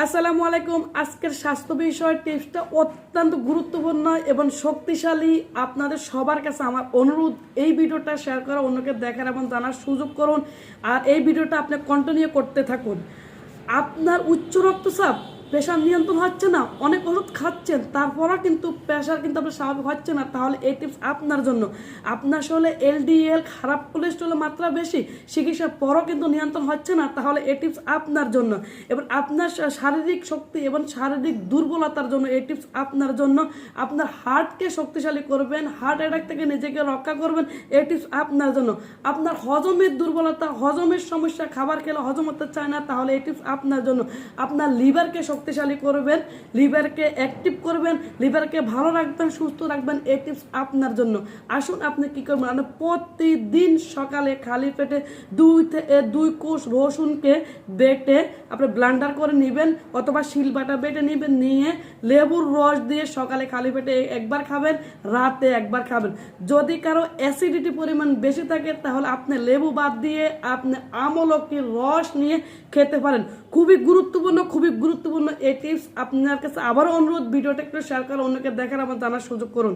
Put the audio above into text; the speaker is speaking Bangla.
আসসালামু আলাইকুম। আজকের স্বাস্থ্য বিষয় টিপসটা অত্যন্ত গুরুত্বপূর্ণ এবং শক্তিশালী। আপনাদের সবার কাছে আমার অনুরোধ, এই ভিডিওটা শেয়ার করা, অন্যকে দেখার এবং জানার সুযোগ করুন। আর এই ভিডিওটা আপনি কন্টিনিউ করতে থাকুন। আপনার উচ্চ রক্তচাপ, প্রেশার নিয়ন্ত্রণ হচ্ছে না, অনেক ওষুধ খাচ্ছেন, তারপরও কিন্তু প্রেশার কিন্তু আপনার স্বাভাবিক হচ্ছে না, তাহলে এই টিপস আপনার জন্য। আপনার শরীরে এলডিএল, খারাপ কোলেস্ট্রলের মাত্রা বেশি, চিকিৎসার পরও কিন্তু নিয়ন্ত্রণ হচ্ছে না, তাহলে এই টিপস আপনার জন্য। এবং আপনার শারীরিক শক্তি এবং শারীরিক দুর্বলতার জন্য এই টিপস আপনার জন্য। আপনার হার্টকে শক্তিশালী করবেন, হার্ট অ্যাটাক থেকে নিজেকে রক্ষা করবেন, এই টিপস আপনার জন্য। আপনার হজমের দুর্বলতা, হজমের সমস্যা, খাবার খেলে হজম হতে চায় না, তাহলে এই টিপস আপনার জন্য। আপনার লিভারকে শক্তিশালী করবেন, লিভারকে অ্যাক্টিভ করবেন, লিভারকে ভালো রাখবেন, সুস্থ রাখবেন, এই টিপস আপনার জন্য। আসুন আপনি কি করবেন, আপনি প্রতিদিন সকালে খালি পেটে 2 কোষ রসুনকে বেটে আপনি ব্লান্ডার করে নেবেন, অথবা শিলবাটা বেটে নেবেন, নিয়ে লেবুর রস দিয়ে সকালে খালি পেটে একবার খাবেন, রাতে একবার খাবেন। যদি কারো অ্যাসিডিটি পরিমাণ বেশি থাকে, তাহলে আপনি লেবু বাদ দিয়ে আপনি আমলকির রস নিয়ে খেতে পারেন। খুবই গুরুত্বপূর্ণ, খুবই গুরুত্বপূর্ণ এই টিপস। আপনার কাছে আবারও অনুরোধ, ভিডিওটা একটু শেয়ার করে অন্যকে দেখার এবং জানার সুযোগ করুন।